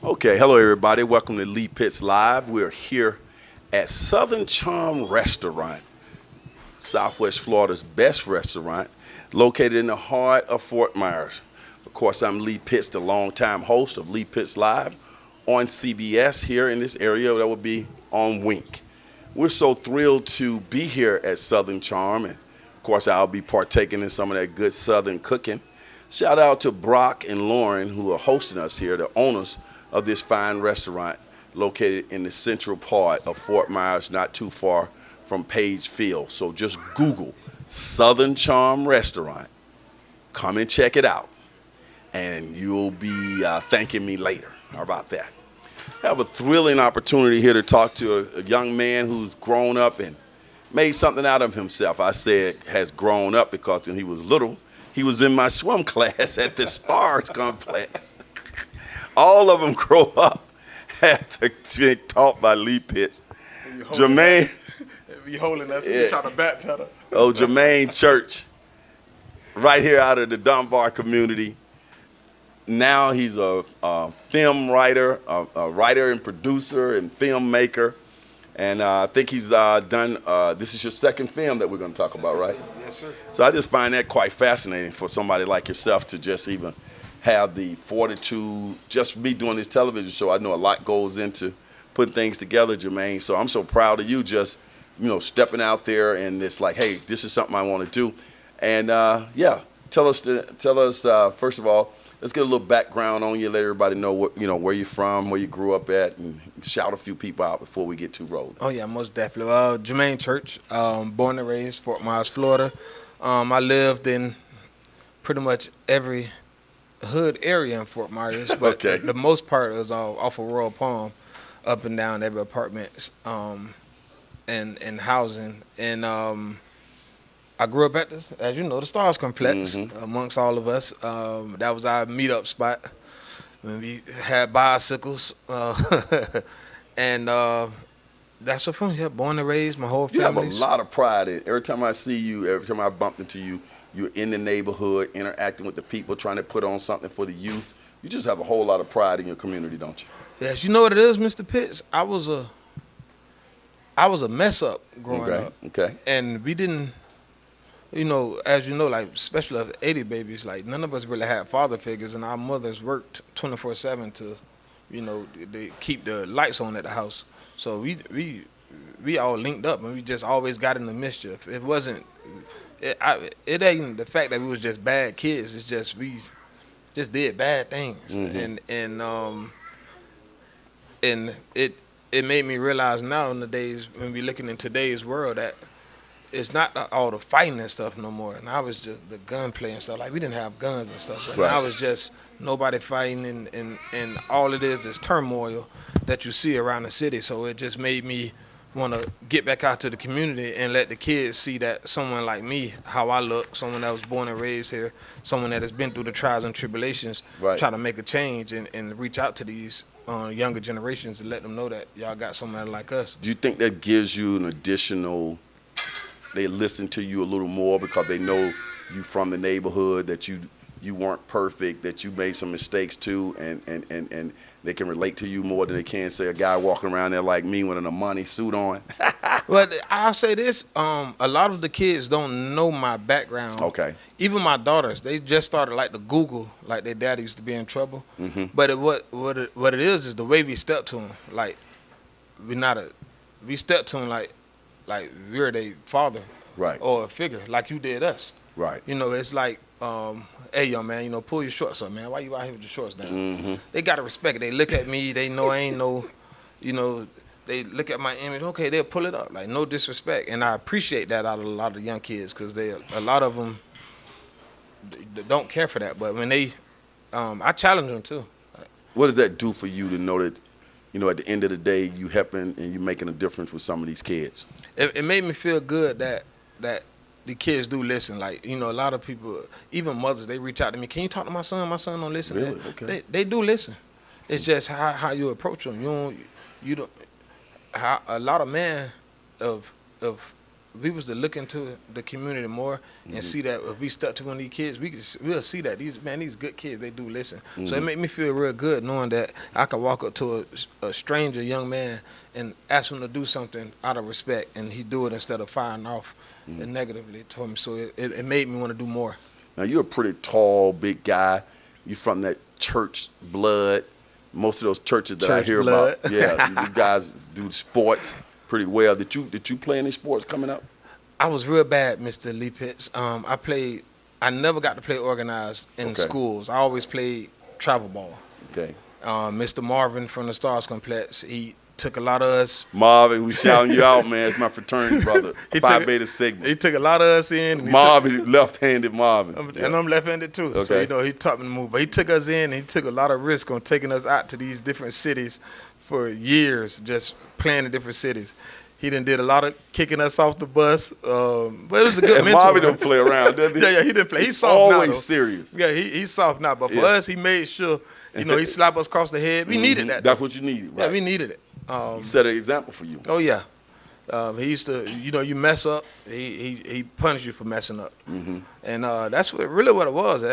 Okay, hello everybody. Welcome to Lee Pitts Live. We're here at Southern Charm Restaurant, Southwest Florida's best restaurant, located in the heart of Fort Myers. Of course, I'm Lee Pitts, the longtime host of Lee Pitts Live on CBS here in this area. That would be on WINK. We're so thrilled to be here at Southern Charm, and of course, I'll be partaking in some of that good Southern cooking. Shout out to Brock and Lauren, who are hosting us here, the owners of this fine restaurant located in the central part of Fort Myers, not too far from Page Field. So just Google Southern Charm Restaurant. Come and check it out, and you'll be thanking me later. How about that? I have a thrilling opportunity here to talk to a young man who's grown up and made something out of himself. I said has grown up because when he was little, he was in my swim class at the Stars Complex. All of them grow up after being taught by Lee Pitts. Jermaine. Be holding us. Yeah. Trying to backpedal. Oh, Jermaine Church, right here out of the Dunbar community. Now he's a film writer, a writer and producer and filmmaker. And I think he's done, this is your second film that we're going to talk about, right? Yes, sir. So I just find that quite fascinating for somebody like yourself to just even have the fortitude. Just me doing this television show, I know a lot goes into putting things together, Jermaine. So I'm so proud of you just, stepping out there and it's like, hey, this is something I want to do. And tell us first of all, let's get a little background on you, let everybody know what, where you're from, where you grew up at, and shout a few people out before we get too rolling. Oh yeah, most definitely. Jermaine Church, born and raised Fort Myers, Florida. I lived in pretty much every hood area in Fort Myers, but okay. the most part was off of Royal Palm, up and down every apartment, and housing. And I grew up at this, as you know, the Stars Complex. Amongst all of us, that was our meetup spot. When we had bicycles, and that's what from here. Born and raised, my whole family. You have a lot of pride in it. Every time I see you, every time I bump into you, you're in the neighborhood, interacting with the people, trying to put on something for the youth. You just have a whole lot of pride in your community, don't you? Yes, you know what it is, Mr. Pitts. I was a mess up growing up. Okay. And we didn't, as you know, like especially of the 80 babies, like none of us really had father figures, and our mothers worked 24/7 to, they keep the lights on at the house. So we all linked up, and we just always got in the mischief. It wasn't. It ain't the fact that we was just bad kids. It's just we just did bad things, and it made me realize now in the days when we looking in today's world that it's not all the fighting and stuff no more. And I was just the gunplay and stuff. Like we didn't have guns and stuff, but now it's just nobody fighting, and all it is turmoil that you see around the city. So it just made me want to get back out to the community and let the kids see that someone like me, how I look, someone that was born and raised here, someone that has been through the trials and tribulations, try to make a change and reach out to these younger generations and let them know that y'all got somebody like us. Do you think that gives you an additional, they listen to you a little more because they know you from the neighborhood, that you weren't perfect, that you made some mistakes too, and they can relate to you more than they can, say, a guy walking around there like me with an Armani suit on? Well, I'll say this, a lot of the kids don't know my background. Okay. Even my daughters, they just started like to Google, like their daddy used to be in trouble. But what it is the way we step to them. Like, we step to them like we're their father. Right. Or a figure, like you did us. Right. It's like, hey, young man, pull your shorts up, man. Why you out here with your shorts down? They got to respect it. They look at me. They know I ain't no, they look at my image. Okay, they'll pull it up. Like, no disrespect. And I appreciate that out of a lot of young kids because a lot of them they don't care for that. But when I challenge them too. What does that do for you to know that, at the end of the day, you helping and you making a difference with some of these kids? It made me feel good that the kids do listen. Like, a lot of people, even mothers, they reach out to me. Can you talk to my son? My son don't listen. Really? Okay. They do listen. It's just how you approach them. You don't. How a lot of men of we was to look into the community more and see that if we stuck to one of these kids, we'll see that these good kids, they do listen. So it made me feel real good knowing that I could walk up to a stranger young man and ask him to do something out of respect, and he do it instead of firing off negatively to him. So it made me want to do more. Now, you're a pretty tall, big guy. You're from that church blood. Most of those churches that I hear about, yeah, you guys do sports pretty well. Did you play any sports coming up? I was real bad, Mr. Lee Pitts. I never got to play organized in schools. I always played travel ball. Okay. Mr. Marvin from the Stars Complex, he took a lot of us. Marvin, we shouting you out, man. It's my fraternity brother. Phi Beta Sigma. He took a lot of us in. Marvin, left-handed Marvin. And I'm left-handed too. Okay. So, he taught me to move. But he took us in, and he took a lot of risk on taking us out to these different cities for years, just playing in different cities. He did a lot of kicking us off the bus, but it was a good mentor. Marvin don't play around, does he? Yeah, he didn't play. He's soft always now. Always serious. Yeah, he's soft now. But for us, he made sure, he slapped us across the head. We needed that. That's what you needed, right? Yeah, we needed it. He set an example for you. Oh, yeah. He used to, you mess up, he punished you for messing up. And that's really what it was.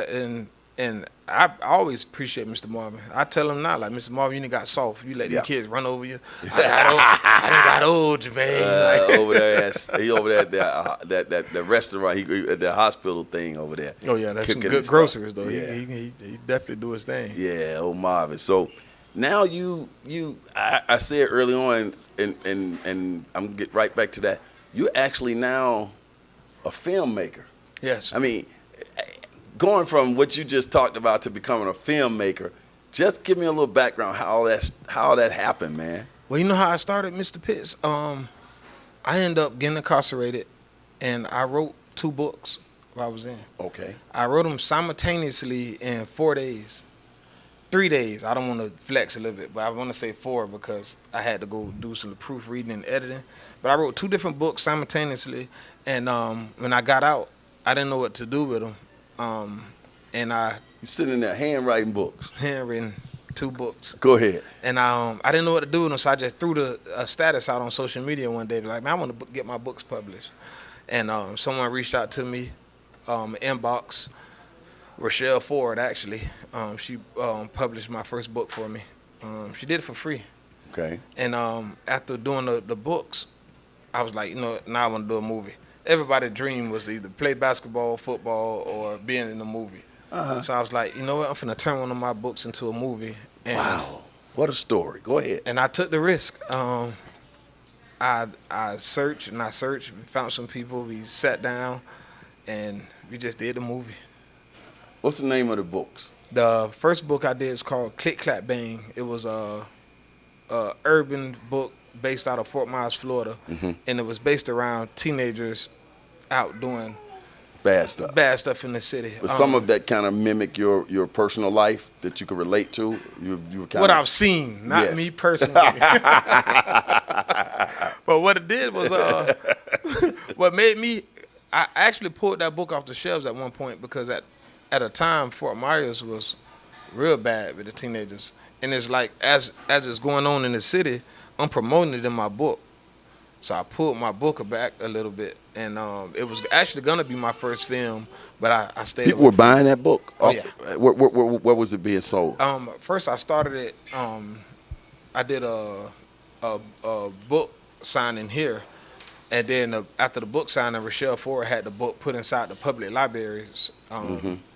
And I always appreciate Mr. Marvin. I tell him now, like, Mr. Marvin, you done got soft. You let these kids run over you. I done got old, Jermaine. Over there, he over there at that restaurant, he at the hospital thing over there. Oh yeah, that's some good groceries though. Yeah. He definitely do his thing. Yeah, old Marvin. So now I said early on, and I'm gonna get right back to that. You're actually now a filmmaker. Yes. I mean, going from what you just talked about to becoming a filmmaker, just give me a little background how that happened, man. Well, you know how I started, Mr. Pitts? I ended up getting incarcerated, and I wrote 2 books while I was in. Okay. I wrote them simultaneously in 4 days. 3 days. I don't want to flex a little bit, but I want to say 4 because I had to go do some proofreading and editing. But I wrote 2 different books simultaneously, and when I got out, I didn't know what to do with them. And you're sitting in there handwriting books. Handwritten 2 books. Go ahead. And I didn't know what to do with them, so I just threw a status out on social media one day, like, man, I want to get my books published. And someone reached out to me, inbox, Rochelle Ford, actually. She published my first book for me. She did it for free. Okay. And after doing the books, I was like, now I want to do a movie. Everybody's dream was to either play basketball, football, or being in a movie. So I was like, you know what, I'm finna turn one of my books into a movie. And, wow, what a story. Go ahead. And I took the risk. I searched, we found some people, we sat down, and we just did the movie. What's the name of the books? The first book I did is called Click, Clap, Bang. It was a urban book based out of Fort Myers, Florida, and it was based around teenagers out doing bad stuff in the city. But some of that kind of mimic your personal life that you could relate to. You were kind what I've seen, not me personally. But what it did was, what made me, I actually pulled that book off the shelves at one point because at a time Fort Myers was real bad with the teenagers, and it's like as it's going on in the city, I'm promoting it in my book. So I pulled my book back a little bit, and it was actually gonna be my first film, but I stayed. People were buying that book. Oh yeah. Where was it being sold? First I started it. I did a book signing here, and then after the book signing, Rochelle Ford had the book put inside the public libraries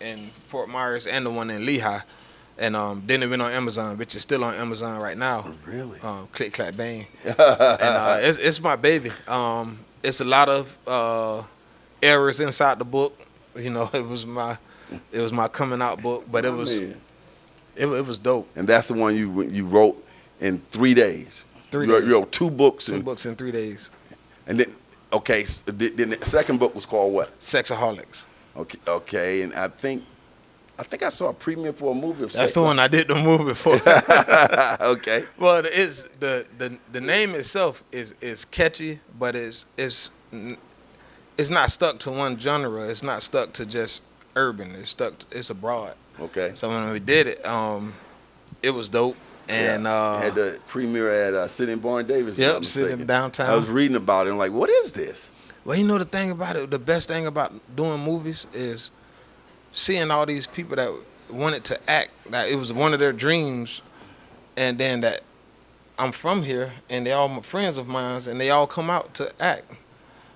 in Fort Myers and the one in Lehigh. And then it went on Amazon, which is still on Amazon right now. Really? Click, Clap, Bang. And it's my baby. It's a lot of errors inside the book. You know, it was my coming out book, but it was dope. And that's the one you wrote in 3 days. 3 days. You wrote 2 books. 2 books in 3 days. And then, okay, then the second book was called what? Sexaholics. Okay, and I think I saw a premiere for a movie of That's the one I did the movie for. Okay. Well, it's the name itself is catchy, but it's not stuck to one genre. It's not stuck to just urban. It's abroad. Okay. So when we did it, it was dope. And had the premiere at City in Barn Davis. Yep, sitting downtown. I was reading about it. I'm like, what is this? Well, you know the thing about it, the best thing about doing movies is seeing all these people that wanted to act, that it was one of their dreams, and then that I'm from here, and they all friends of mine, and they all come out to act.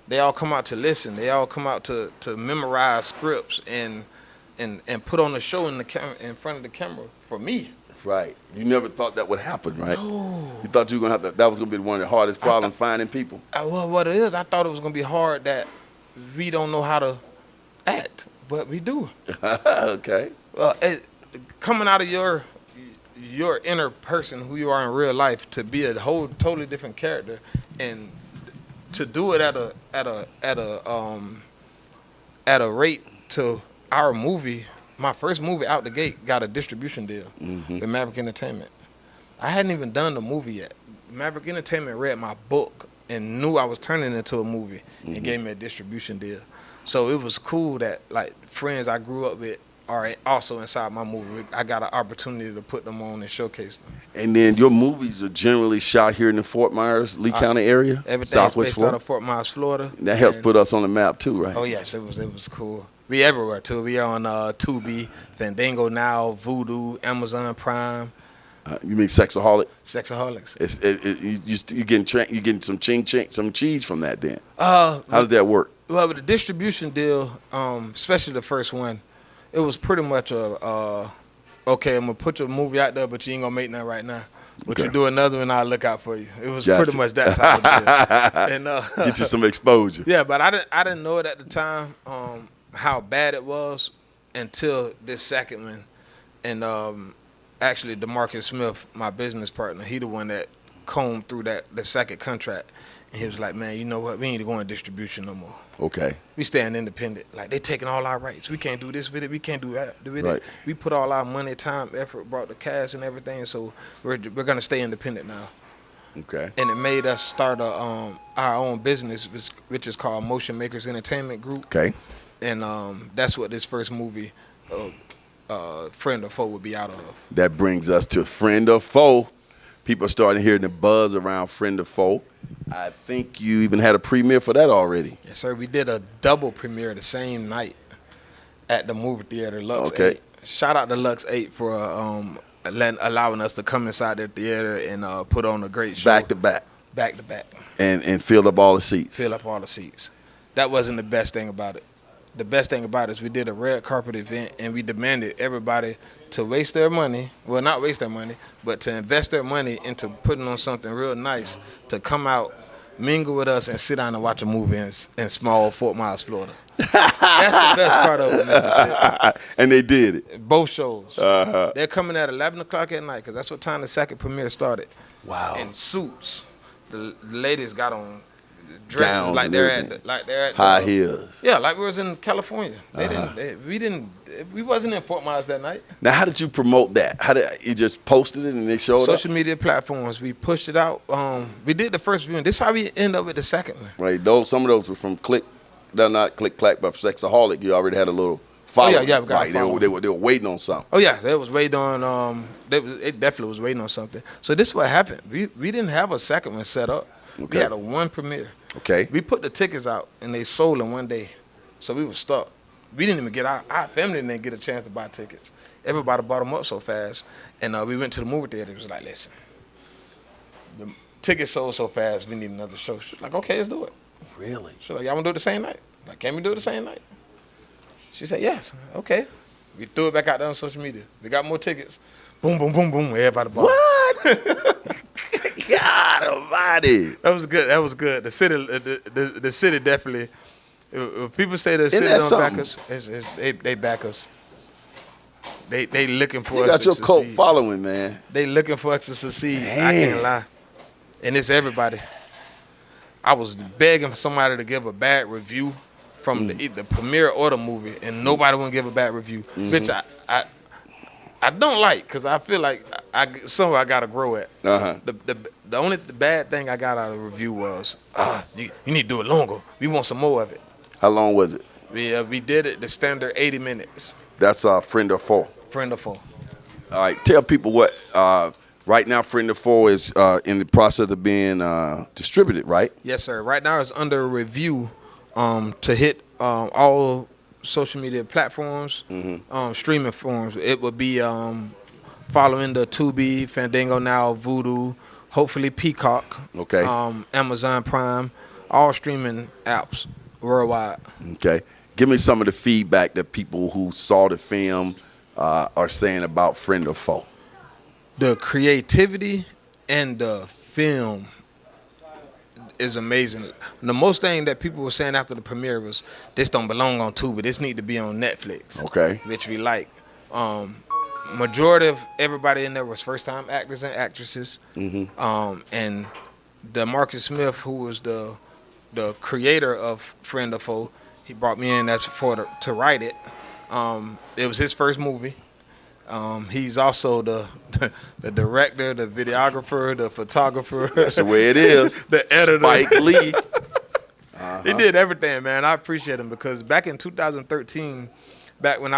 They all come out to listen. They all come out to memorize scripts and put on a show in front of the camera for me. Right. You never thought that would happen, right? No. You thought you were gonna have to. That was gonna be one of the hardest problems finding people. Well, what it is, I thought it was gonna be hard that we don't know how to act, but we do. Okay. Coming out of your inner person, who you are in real life, to be a whole totally different character, and to do it at a rate to our movie. My first movie out the gate got a distribution deal with Maverick Entertainment. I hadn't even done the movie yet. Maverick Entertainment read my book and knew I was turning it into a movie and gave me a distribution deal. So it was cool that like friends I grew up with are also inside my movie. I got an opportunity to put them on and showcase them. And then your movies are generally shot here in the Fort Myers, Lee County area, Everything's based out of Fort Myers, Florida. That helps put us on the map too, right? Oh yes, it was cool. We everywhere too. We on Tubi, Fandango Now, Vudu, Amazon Prime. You mean Sexaholic? Sexaholics. You getting some some cheese from that then? How does that work? Well, with the distribution deal, especially the first one, it was pretty much okay, I'm gonna put your movie out there, but you ain't gonna make nothing right now. But you do another one, I'll look out for you. It was pretty much that type of deal. And get you some exposure. Yeah, but I didn't know it at the time how bad it was until this second one, and actually DeMarcus Smith, my business partner, he the one that combed through the second contract, and he was like, man, you know what? We ain't going to distribution no more. Okay. We staying independent. Like, they taking all our rights. We can't do this with it. We can't do that with it. We put all our money, time, effort, brought the cast and everything, so we're going to stay independent now. Okay. And it made us start our own business, which is called Motion Makers Entertainment Group. Okay. And that's what this first movie, Friend or Foe, would be out of. That brings us to Friend or Foe. People are starting to hear the buzz around Friend or Foe. I think you even had a premiere for that already. Yes, sir. We did a double premiere the same night at the movie theater, Lux 8. Shout out to Lux 8 for allowing us to come inside their theater and put on a great show. Back to back. Back to back. And filled up all the seats. Fill up all the seats. That wasn't the best thing about it. The best thing about it is we did a red carpet event, and we demanded everybody to waste their money, well, not waste their money, but to invest their money into putting on something real nice, to come out, mingle with us, and sit down and watch a movie in small Fort Myers, Florida. That's the best part of it, Mr. And they did it. Both shows. They're coming at 11 o'clock at night, because that's what time the second premiere started. Wow. In suits. The ladies got on dresses Gowns like they're at high heels. Yeah, like we was in California. We wasn't in Fort Myers that night. Now, how did you promote that? How did you just posted it and they showed Social media platforms. We pushed it out. We did the first viewing. This is how we end up with the second one. Right. Some of those were from they're not Click Clack, but Sexaholic. You already had a little following. Oh yeah, we got right. They were waiting on something. Oh yeah, they was waiting on. It definitely was waiting on something. So this is what happened. We didn't have a second one set up. Okay. We had a one premiere. Okay. We put the tickets out and they sold in one day, so we were stuck. We didn't even get our family didn't get a chance to buy tickets. Everybody bought them up so fast, and we went to the movie theater. It was like, listen, the tickets sold so fast, we need another show. She's like, okay, let's do it. Really? She's like, y'all want to do it the same night? Like, can we do it the same night? She said, yes. Okay. We threw it back out there on social media. We got more tickets. Boom, boom, boom, boom. Everybody bought. What? God almighty. That was good. That was good. The city definitely. If people say the city don't back us, they back us. They looking for us to succeed. You got your cult following, man. They looking for us to succeed. Man. I can't lie. And it's everybody. I was begging for somebody to give a bad review from the premiere or the movie, and nobody wouldn't give a bad review. Which I don't like, because I feel like somewhere I got to grow at. The only bad thing I got out of the review was, you need to do it longer. We want some more of it. How long was it? We did it the standard 80 minutes. That's Friend or Foe. Friend or Foe. All right, tell people what, right now Friend or Foe is in the process of being distributed, right? Yes, sir. Right now it's under review to hit all social media platforms, streaming forms. It would be following the Tubi, Fandango Now, Vudu, hopefully Peacock, Okay. Amazon Prime, all streaming apps worldwide. Okay. Give me some of the feedback that people who saw the film are saying about Friend or Foe. The creativity and the film is amazing. The most thing that people were saying after the premiere was, this don't belong on Tubi. This need to be on Netflix. Okay. Which we like. Majority of everybody in there was first-time actors and actresses. And the Marcus Smith, who was the creator of Friend or Foe, he brought me in to write it. It was his first movie. He's also the director, the videographer, the photographer. That's the way it is. The editor. Spike Lee. He did everything, man. I appreciate him because back in 2013, back when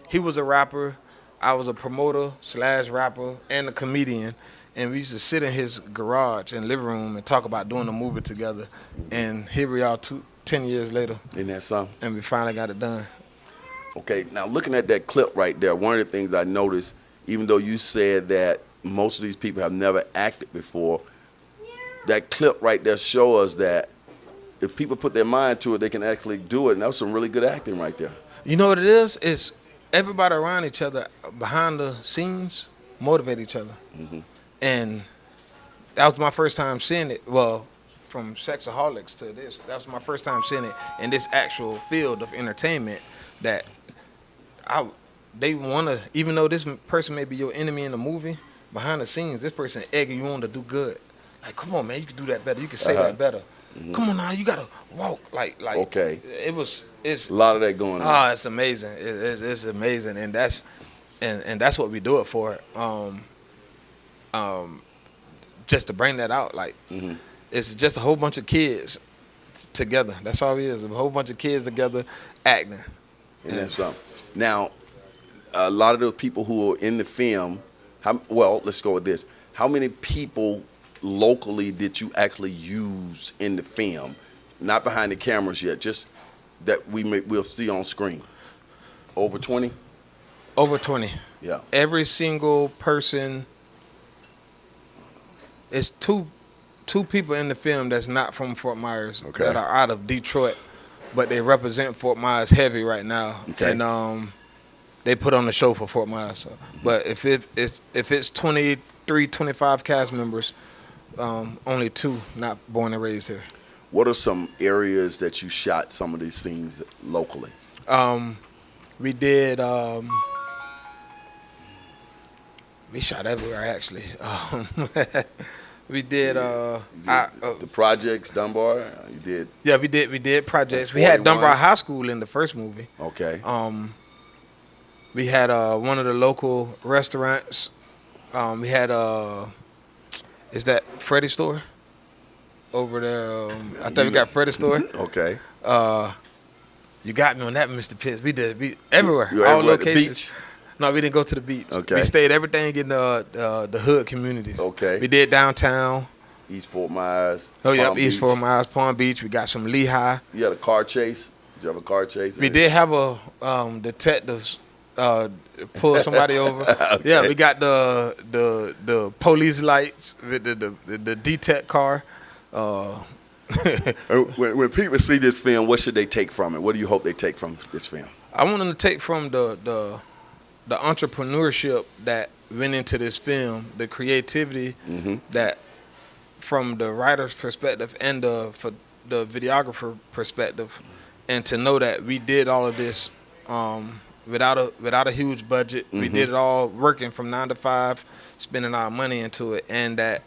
he was a rapper, I was a promoter / rapper and a comedian, and we used to sit in his garage and living room and talk about doing a movie together. And here we are 10 years later. Isn't that something? And we finally got it done. Okay, now looking at that clip right there, one of the things I noticed, even though you said that most of these people have never acted before, that clip right there shows us that if people put their mind to it, they can actually do it. And that was some really good acting right there. You know what it is? It's everybody around each other behind the scenes motivate each other. And that was my first time seeing it. Well, from Sexaholics to this, that was my first time seeing it in this actual field of entertainment. That they want to, even though this person may be your enemy in the movie, behind the scenes, this person egging you on to do good. Like, come on, man, you can do that better. You can say that better. Come on now, you gotta walk like. Okay. It's a lot of that going on. It's amazing. It's amazing, and that's what we do it for. Just to bring that out, like, it's just a whole bunch of kids together. That's all it is. A whole bunch of kids together acting. And that's something. Now, a lot of those people who are in the film, let's go with this. How many people locally did you actually use in the film? Not behind the cameras yet, just that we'll see on screen. Over 20? Over 20. Yeah. Every single person. It's two people in the film that's not from Fort Myers, that are out of Detroit, but they represent Fort Myers heavy right now. Okay. And they put on the show for Fort Myers. So. But if it's 23, 25 cast members, only 2 not born and raised here. What are some areas that you shot some of these scenes locally? We did. We shot everywhere actually. We did the projects, Dunbar. You did. Yeah, we did projects. We had Dunbar High School in the first movie. Okay. We had one of the local restaurants. We had is that Freddy's store over there? I think we got Freddy's store. Okay. You got me on that, Mr. Pitts. We everywhere, you all everywhere locations. At the beach? No, we didn't go to the beach. Okay. We stayed everything in the hood communities. Okay. We did downtown. East Fort Myers. Oh, yep, East Fort Myers, Palm Beach. We got some Lehigh. You had a car chase? Did you have a car chase? We did have a detectives pull somebody over. Okay. Yeah, we got the police lights with the detect car. When people see this film, what should they take from it? What do you hope they take from this film? I want them to take from the entrepreneurship that went into this film, the creativity that from the writer's perspective and the videographer perspective, and to know that we did all of this without a huge budget. We did it all working from 9 to 5, spending our money into it, and that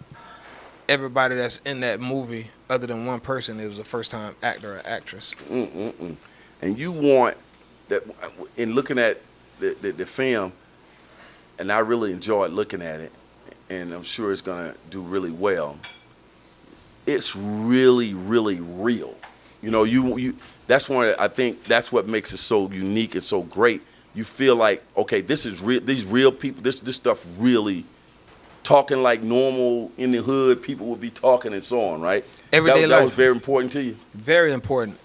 everybody that's in that movie, other than one person, it was a first-time actor or actress. And you want that in looking at the film, and I really enjoyed looking at it, and I'm sure it's going to do really well. It's really, really real. You know, you that's one. I think that's what makes it so unique and so great. You feel like, okay, this is real. These real people. This stuff really talking like normal in the hood people would be talking and so on, right? Everyday life. That was very important to you? Very important.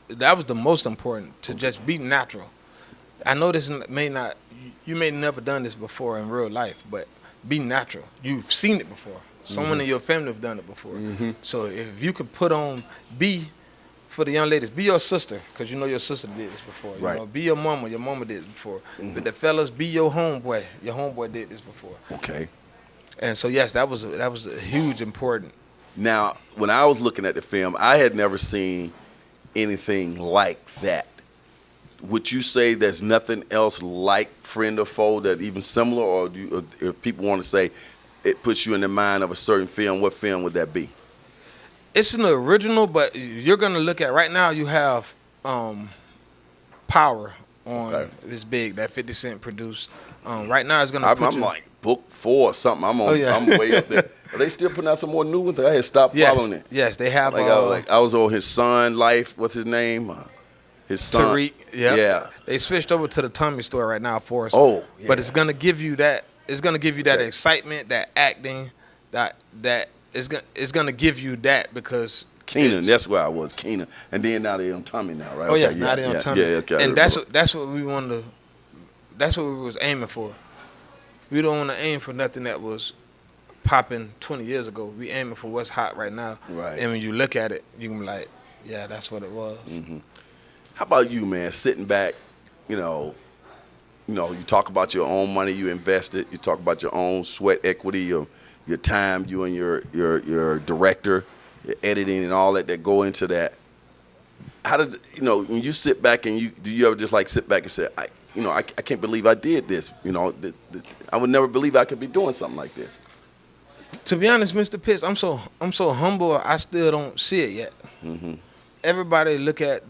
That was the most important, to just be natural. I know this you may never done this before in real life, but be natural. You've seen it before. Someone in your family have done it before. So if you could for the young ladies, be your sister, because you know your sister did this before. You know, be your mama did it before. But the fellas, be your homeboy. Your homeboy did this before. Okay. And so yes, that was a huge important. Now, when I was looking at the film, I had never seen anything like that. Would you say there's nothing else like Friend or Foe that even similar, or if people want to say it puts you in the mind of a certain film, what film would that be? It's an original, but you're gonna look at right now. You have Power on this big that 50 Cent produced. Right now, it's gonna. I'm like book 4 or something. I'm way up there. Are they still putting out some more new ones? I had stopped following it. Yes, they have. I was on his son Life. What's his name? His son. Tariq. Yeah. They switched over to the Tommy Store right now for us. Oh, yeah. But it's gonna give you that. It's gonna give you that excitement, that acting, that it's gonna give you that because Keenan. That's where I was, Keenan, and then now they're on Tommy now, right? Oh yeah, now they're on Tommy. Yeah, okay. And that's what we wanted to. That's what we was aiming for. We don't want to aim for nothing that was popping 20 years ago. We aiming for what's hot right now. Right. And when you look at it, you can be like, yeah, that's what it was. How about you, man? Sitting back, you talk about your own money you invested. You talk about your own sweat equity, your time, you and your director, your editing, and all that go into that. How does when you sit back and do you ever just like sit back and say, I can't believe I did this. I would never believe I could be doing something like this. To be honest, Mr. Pitts, I'm so humble. I still don't see it yet. Everybody look at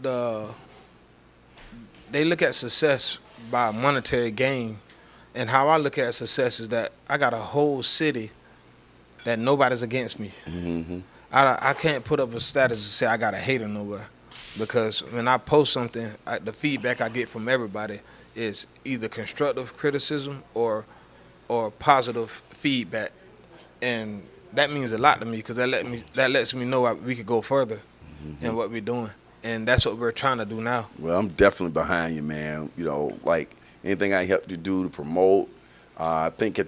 success by monetary gain, and how I look at success is that I got a whole city that nobody's against me. I can't put up a status and say I got a hater nowhere, because when I post something, the feedback I get from everybody is either constructive criticism or positive feedback, and that means a lot to me, because that lets me know we could go further in what we're doing, and that's what we're trying to do now. Well, I'm definitely behind you, man. Like anything I help you do to promote. I think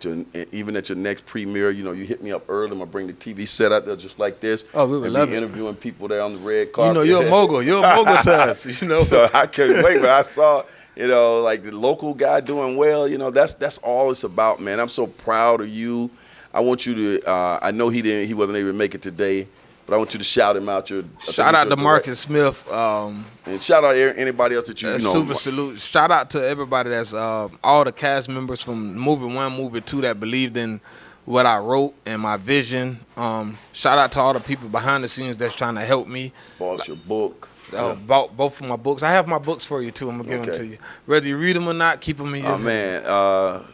even at your next premiere, you hit me up early. I'm gonna bring the TV set out there just like this. Oh, we would love it. Interviewing people there on the red carpet. You're a mogul. You're a mogul to us. So I can't wait. But I saw, like the local guy doing well. That's all it's about, man. I'm so proud of you. I want you to. I know he wasn't able to make it today, but I want you to shout him out. Shout out to Marcus Smith. And shout out to anybody else that you know. Super salute. Shout out to everybody that's all the cast members from movie 1, movie 2 that believed in what I wrote and my vision. Shout out to all the people behind the scenes that's trying to help me. Bought your book. Bought both of my books. I have my books for you too. I'm gonna give them to you. Whether you read them or not, keep them in your head. Man.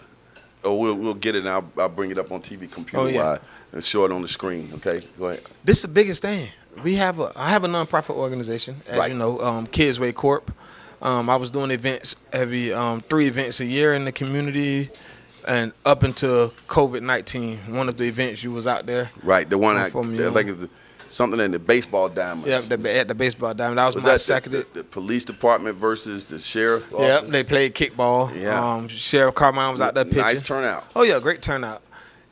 We'll get it, and I'll bring it up on TV computer-wise and show it on the screen. Okay, go ahead. This is the biggest thing. I have a nonprofit organization, as you know, Kids Way Corp. I was doing events, 3 events a year in the community, and up until COVID-19, one of the events you was out there. Right, the one I think is something in the baseball diamond. Yeah, at the baseball diamond. That was my second. The police department versus the sheriff's office. Yep, they played kickball. Yeah. Sheriff Carmine was out there pitching. Nice turnout. Oh yeah, great turnout.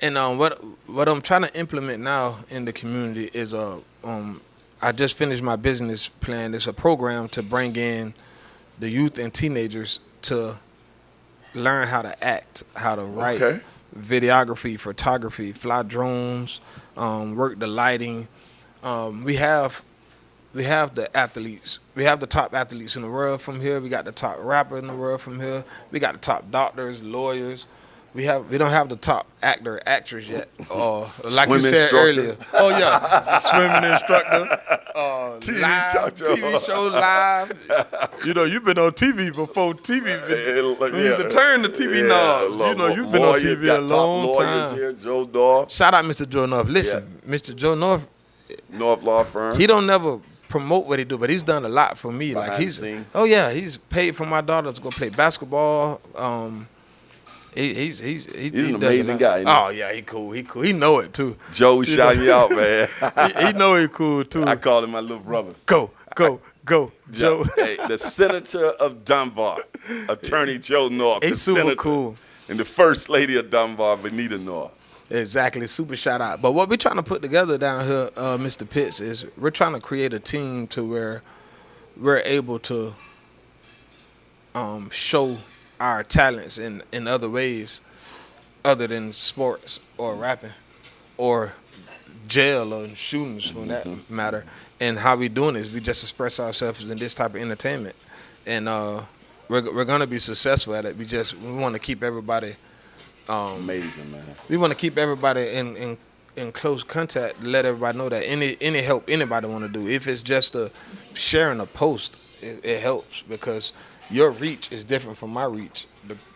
And what I'm trying to implement now in the community is I just finished my business plan. It's a program to bring in the youth and teenagers to learn how to act, how to write, videography, photography, fly drones, work the lighting. We have the athletes. We have the top athletes in the world from here. We got the top rapper in the world from here. We got the top doctors, lawyers. We don't have the top actor, actress yet. Like you said earlier. Oh yeah, swimming instructor. TV show live. You've been on TV before. We used to turn the TV knobs. You've been on TV a long time. Here, Joe North. Shout out Mr. Joe North. Listen, Mr. Joe North Law Firm. He don't never promote what he do, but he's done a lot for me. Behind he's paid for my daughter to go play basketball. He's an amazing guy. Isn't he? Oh yeah, he cool. He know it too. Joe, we shouting you out, man. He know he cool too. I call him my little brother. Go, Joe. Hey, the senator of Dunbar, Attorney Joe North. He's super senator, cool. And the first lady of Dunbar, Benita North. Exactly, super shout out. But what we're trying to put together down here, Mr. Pitts, is we're trying to create a team to where we're able to show our talents in other ways other than sports or rapping or jail or shootings for that matter. And how we doing is we just express ourselves in this type of entertainment. And we're going to be successful at it. We want to keep everybody amazing, man. We want to keep everybody in close contact to let everybody know that any help anybody want to do, if it's just sharing a post, it helps because your reach is different from my reach.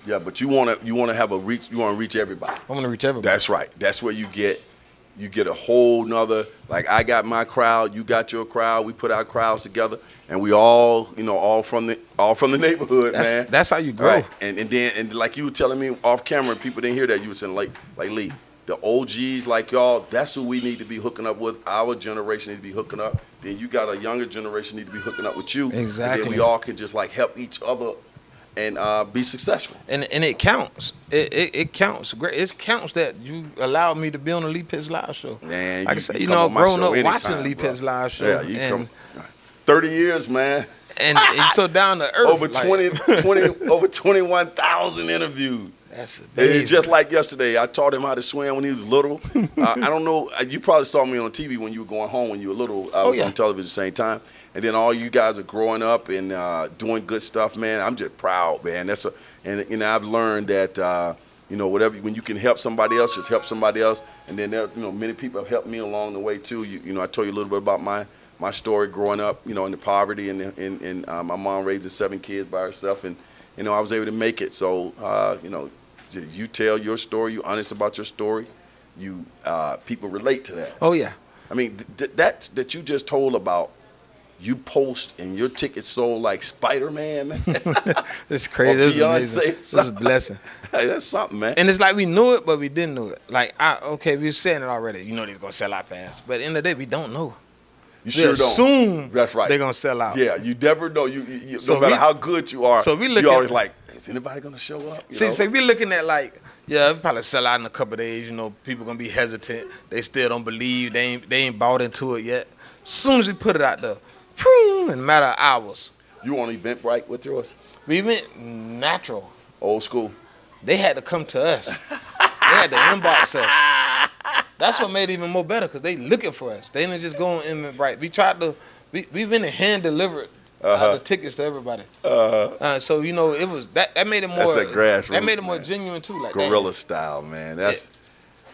Yeah, but you want to have a reach. You want to reach everybody. I want to reach everybody. That's right. That's where you get a whole nother. Like I got my crowd, you got your crowd. We put our crowds together, and we all from the neighborhood, man. That's how you grow. Right. And like you were telling me off camera, people didn't hear that. You were saying like Lee, the OGs like y'all. That's who we need to be hooking up with. Our generation need to be hooking up. Then you got a younger generation need to be hooking up with you. Exactly. And then we all can just like help each other and be successful. And it counts. It counts. It counts that you allowed me to be on the Lee Pitts Live Show. Man, like I said, growing up watching Lee Pitts Live Show. Yeah, you come 30 years, man. And so down to earth. Over 21,000 interviews. That's amazing. It's just like yesterday. I taught him how to swim when he was little. I don't know. You probably saw me on TV when you were going home when you were little. I was on television at the same time. And then all you guys are growing up and doing good stuff, man. I'm just proud, man. And I've learned that whatever when you can help somebody else, just help somebody else. And then many people have helped me along the way too. I told you a little bit about my story growing up, in the poverty and my mom raising 7 kids by herself, and I was able to make it. So you tell your story, you're honest about your story, people relate to that. Oh yeah. I mean that you just told about. You post and your tickets sold like Spider-Man, man. It's crazy. It was amazing. It was a blessing. Hey, that's something, man. And it's like we knew it, but we didn't know it. Like, we were saying it already. They're going to sell out fast. But at the end of the day, we don't know. You sure don't. Assume that's right. They're going to sell out. Yeah, you never know. No matter how good you are, you're always like, is anybody going to show up? So we're looking at like, it'll probably sell out in a couple of days. People going to be hesitant. They still don't believe. They ain't bought into it yet. As soon as we put it out there, in a matter of hours. You on Eventbrite with yours? We went natural. Old school. They had to come to us. They had to inbox us. That's what made it even more better because they looking for us. They didn't just go on Eventbrite. We tried to. We went and hand delivered the tickets to everybody. So it was that made it more. That's a grassroots. That made it more genuine too. Like guerrilla style, man.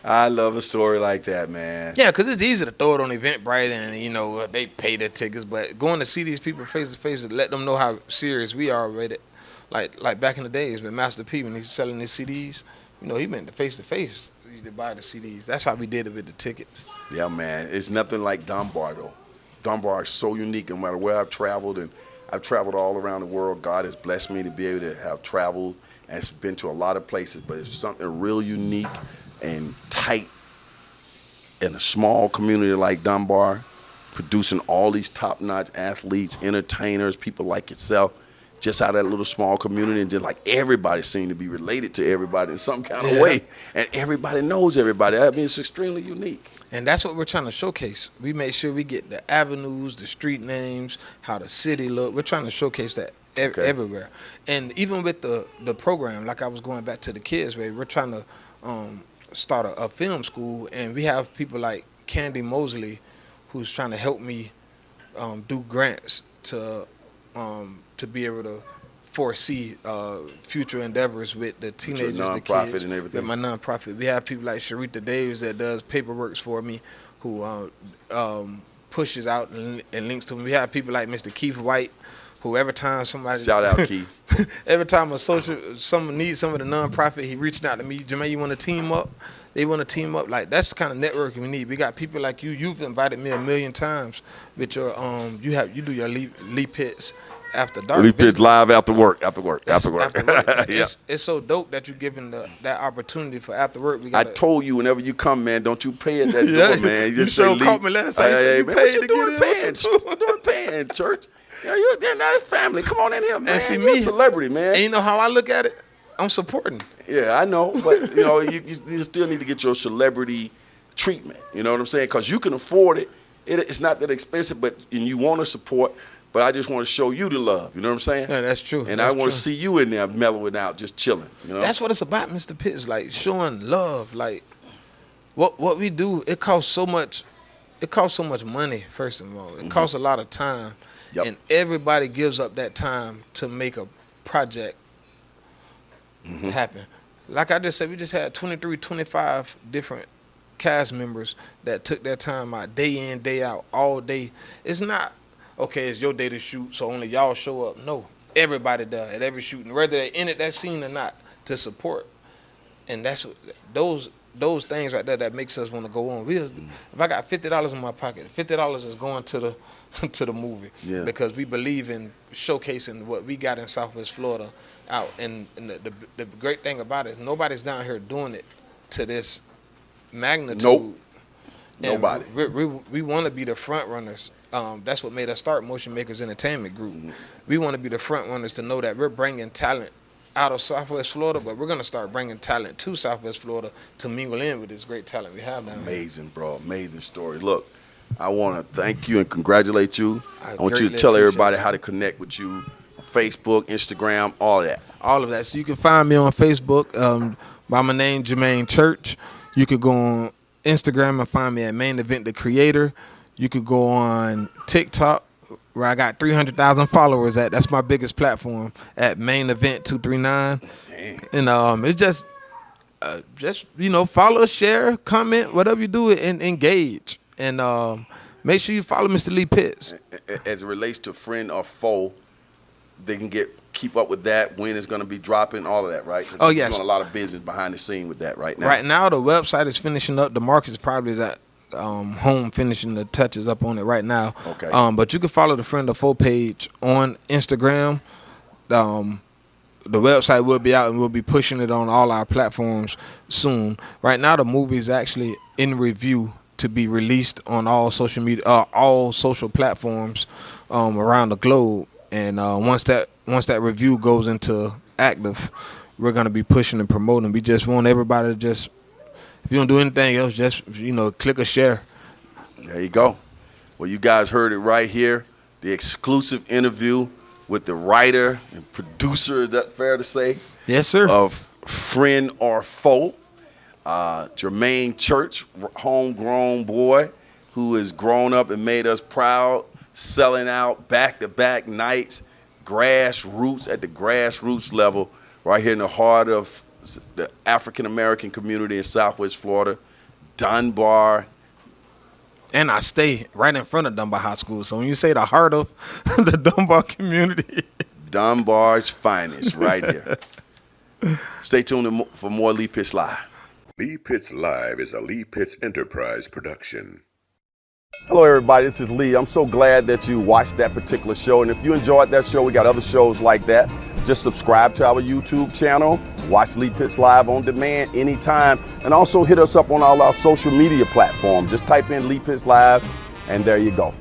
I love a story like that, man. Yeah, because it's easy to throw it on Eventbrite and, they pay their tickets. But going to see these people face to face and let them know how serious we are with it. Like back in the days with Master P when he's selling his CDs, he went face to face to buy the CDs. That's how we did it with the tickets. Yeah, man. It's nothing like Dunbar, though. Dunbar is so unique no matter where I've traveled. And I've traveled all around the world. God has blessed me to be able to have traveled and been to a lot of places. But it's something real unique and tight in a small community like Dunbar, producing all these top-notch athletes, entertainers, people like yourself, just out of that little small community, and just like everybody seemed to be related to everybody in some kind of way, and everybody knows everybody. I mean, it's extremely unique. And that's what we're trying to showcase. We make sure we get the avenues, the street names, how the city look. We're trying to showcase that everywhere. And even with the program, like I was going back to the kids, we're trying to start a film school, and we have people like Candy Mosley who's trying to help me do grants to be able to foresee future endeavors with the teenagers, the kids, and everything. with my nonprofit. We have people like Sharita Davis that does paperwork for me, who pushes out and links to me. We have people like Mr. Keith White, who every time somebody shout out Keith, every time someone needs some of the nonprofit, he reaching out to me. Jermaine, you want to team up? They want to team up. Like, that's the kind of networking we need. We got people like you. You've invited me 1 million times with your you do your Lee Pitts after dark. Lee Pitts business. Live after work. After work. Yeah. It's so dope that you're giving that opportunity for after work. I told you whenever you come, man, don't you pay at that door, man. You sure caught me last time. You said you man, paid what to you get in. doing paying, church? You're not family. Come on in here, man. And see, you're a celebrity, man. And you know how I look at it? I'm supporting. Yeah, I know, but you still need to get your celebrity treatment. You know what I'm saying? Because you can afford it. It's not that expensive, and you want to support. But I just want to show you the love. You know what I'm saying? Yeah, that's true. And I want to see you in there mellowing out, just chilling. You know? That's what it's about, Mr. Pitts. Like showing love. Like what we do, it costs so much. It costs so much money. First of all, it costs a lot of time, and everybody gives up that time to make a project happen. Like I just said, we just had 23, 25 different cast members that took their time out, day in, day out, all day. It's not, okay, it's your day to shoot, so only y'all show up. No, everybody does at every shooting, whether they're in it, that scene or not, to support. And that's those things right there that makes us want to go on. If I got $50 in my pocket, $50 is going to the to the movie because we believe in showcasing what we got in Southwest Florida out. And the great thing about it is nobody's down here doing it to this magnitude. Nope. And nobody. We want to be the front runners. That's what made us start Motion Makers Entertainment Group. We want to be the front runners to know that we're bringing talent out of Southwest Florida, but we're going to start bringing talent to Southwest Florida to mingle in with this great talent we have down here. Amazing, bro. Amazing story. Look, I want to thank you and congratulate you. I want you to greatly tell everybody appreciate how to connect with you on Facebook, Instagram, all that. All of that. So you can find me on Facebook by my name, Jermaine Church. You could go on Instagram and find me at Main Event The Creator. You could go on TikTok, where I got 300,000 followers at. That's my biggest platform, at Main Event 239. And it's just follow, share, comment, whatever you do, and engage. And make sure you follow Mr. Lee Pitts. As it relates to friend or foe, they can keep up with that, when it's going to be dropping, all of that, right? Oh, yes. You're doing a lot of business behind the scene with that right now. Right now, the website is finishing up. The market probably is at home finishing the touches up on it right now. Okay. But you can follow the Friend or Foe page on Instagram. The website will be out, and we'll be pushing it on all our platforms soon. Right now, the movie is actually in review to be released on all social media, all social platforms around the globe. And once that review goes into active, we're gonna be pushing and promoting. We just want everybody to just, if you don't do anything else, just click or share. There you go. Well, you guys heard it right here. The exclusive interview with the writer and producer, is that fair to say? Yes, sir. Of Friend or Foe, Jermaine Church, homegrown boy who has grown up and made us proud, selling out back-to-back nights, grassroots, at the grassroots level, right here in the heart of the African-American community in Southwest Florida, Dunbar. And I stay right in front of Dunbar High School. So when you say the heart of the Dunbar community. Dunbar's finest right here. Stay tuned for more Lee Pitts Live. Lee Pitts Live is a Lee Pitts Enterprise production. Hello, everybody. This is Lee. I'm so glad that you watched that particular show. And if you enjoyed that show, we got other shows like that. Just subscribe to our YouTube channel. Watch Lee Pitts Live on demand anytime. And also hit us up on all our social media platforms. Just type in Lee Pitts Live, and there you go.